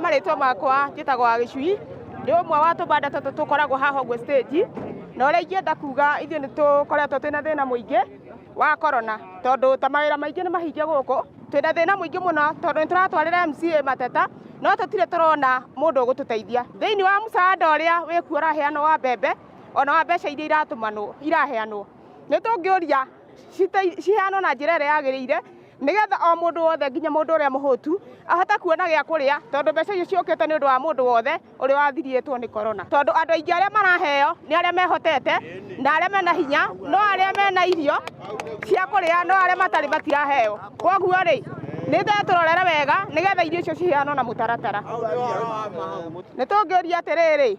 Marĩtwa makwa njĩtagwo Wagi nĩ ũmwe wa tũbanda tũtũ tũkoragwo haha ũguo stage na ũrĩa ingĩenda kuga ithuĩ nĩ tũkoretwo twĩna thĩna mũingĩ wa corona tondũ ta mawĩra maingĩ nĩ mahinge gũkũ twĩna thĩna mũingĩ mũno tondũ nĩ tũratwarĩra MCA Mateta no tũtirĩ tũrona mũndũ ũgũtũteithia thĩinĩ wa mũsaada ũrĩa wĩkuo ũraheanwo wa mbembe ona wa mbeca iria iraheanwo nĩ tũngĩũria ciheanwo na njĩra ĩrĩa yagĩrĩire nigetha o mũndũ wothe nginya mũndũ ũrĩa mũhũtu ahota kuona gĩa kũrĩa tondũ mbeca icio ciũkĩte nĩ ũndũ wa mũndũ wothe ũrĩa wathirĩtwo nĩ corona tondũ andũ aingĩ arĩa maraheo nĩ arĩa mehotete na arĩa mena hinya no arĩa mena irio cia kũrĩa no arĩa matarĩ matiraheo koguo rĩ nĩ ndetũrorera wega nigetha irio icio ciheanwo na mũtaratara nĩ tũngĩũria atĩrĩrĩ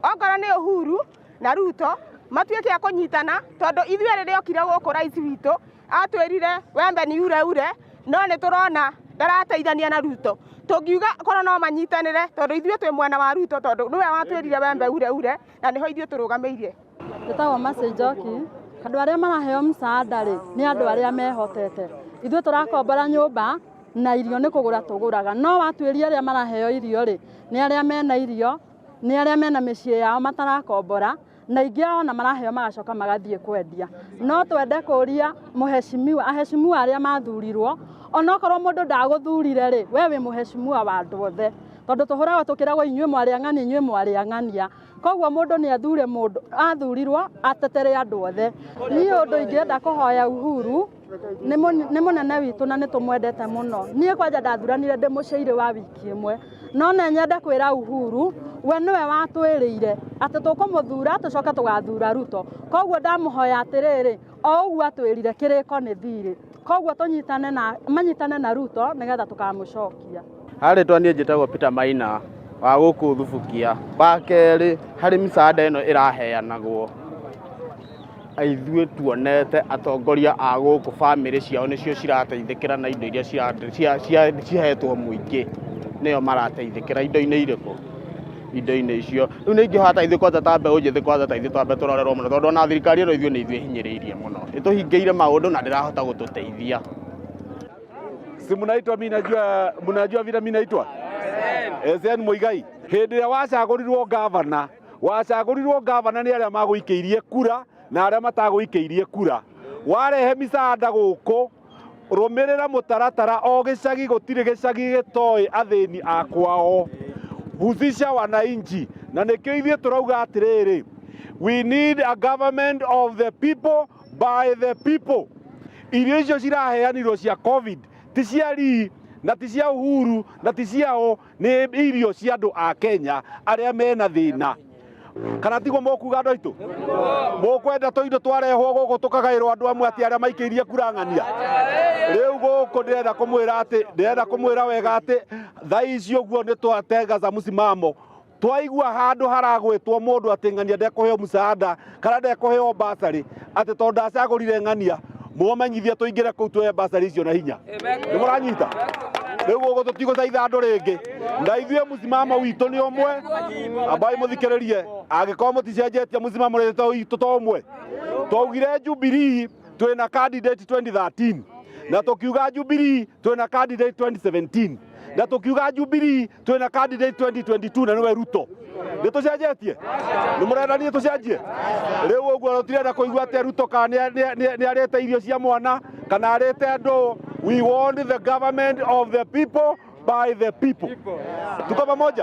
okorwo nĩ Uhuru na Ruto matuĩke a kũnyitana tondũ ithuĩ rĩrĩa okire gũkũ rais witũ atwĩrire wembe ni ure no nĩ tũrona ndarateithania na Ruto tũngiuga korwo no manyitanĩre tondũ ithuĩ twĩ mwena wa Ruto tondũ nĩwe watwĩrire wembe ure na nĩho ithuĩ tũrũgamĩire. Ndĩtagwo Mercy Njoki, andũ arĩa maraheo msaada rĩ nĩ andũ arĩa mehotete ithuĩ tũrakombora nyũmba na irio nĩ kũgũra tũgũraga no watwĩria arĩa maraheo irio rĩ nĩ arĩa mena irio nĩ arĩa mena mĩciĩ yao matarakombora na ingĩ ona maraheo magacoka magathiĩ kwendia no twende kũria aheshimiwa arĩa mathurirwo ona okorwo mũndũ ndagũthurire rĩ we wĩ mũheshimiwa wa andũ othe tondũ tũhũragwo tũkĩragwo inyuĩ mwarĩ ang'ania koguo mũndũ nĩ athure mũndũ athurirwo atetere andũ othe niĩ ũndũ ingĩenda kũhoya Uhuru nĩ mũnene witũ na nĩ tũmwendete mũno niĩ kwanja ndathuranire ndĩ mũciĩ wa wiki ĩmwe no nĩ nyende kwĩra Uhuru we nĩwe watwĩrĩire atĩ tũkũmũthura tũcoke tũgathura Ruto koguo ndamũhoya atĩrĩrĩ o ũguo atwĩrire kĩrĩko nĩ thirĩ koguo manyitane na Ruto nĩgetha tũkamũcokia. Harĩtwa niĩ njĩtagwo Peter Maina wa gũkũ Subukia bakerĩ harĩ mĩsaada ĩno ĩraheanagwo ithuĩ tuonete atongoria a gũkũ bamĩrĩ ciao nĩcio cirateithĩkĩra na indo iria cihetwo mũingĩ nĩo marateithĩkĩra indo-inĩ irĩkũ indo-inĩ icio rĩu nĩ ingĩhota ithuĩ kwanja ta mbeũ njĩthĩ kwanja ta ithuĩ twambe tũrorerwo mũno tondũ ona thirikari ĩno ithuĩ nĩ ithuĩ hinyĩrĩirie mũno ĩtũhingĩire maũndũ na ndĩrahota gũtũteithia. Si mnaitwa mnajua vile mimi naitwa Esen Muigai hĩndĩ ĩrĩa wacagũrirwo gavana nĩ arĩa magũikĩirie kura na arĩa matagũikĩirie kura warehe misaada gũkũ rũmĩrĩra mũtaratara o gĩcagi gũtirĩ gĩcagi gĩtoĩ athĩni akwao husisha wananchi na nĩkĩo ithuĩ tũrauga atĩrĩrĩ we need a government of the people by the people. Irio icio ciraheanirwo cia COVID ti cia Rii na ti cia Uhuru na ti ciao nĩ irio cia andũ a Kenya arĩa mena thĩna kana tiguo mũkuga andũ aitũ mũkwenda tũindo twarehwo gũkũ tũkagaĩrwo andũ amwe atĩ arĩa maikĩirie kura ng'ania rĩu gũkũ ndĩrenda kũmwĩra wega atĩ thaa ici ũguo nĩ twatengaza msimamo twaigua handũ haragwĩtwo mũndũ atĩ ng'ania ndekũheo msaada kana ndekũheo basarĩ atĩ tondũ ndacagũrire ng'ania mũmenyithie tũingĩre kũu tuoye basarĩ icio na hinya nĩ mũranyita rĩu gũkũ tũtigũthaitha andũ rĩngĩ na ithuĩ msimamo witũ nĩ ũmwe ambai mũthikĩrĩrie angĩkorwo mũticenjetie msimamo witũ to ũmwe twaugire Jubilee twĩna candidate 2013 na tũkiuga Jubilee twĩna candidate 2017 na tũkiuga Jubilee twĩna candidate 2022 na nĩwe Ruto nĩ tũcenjetie nĩ mũrenda niĩ tũcenjie rĩu ũguo tũtirenda kũigua atĩ Ruto kana nĩ arĩte irio cia mwana kana arĩte andũ we want the government of the people by the people tuko pamoja.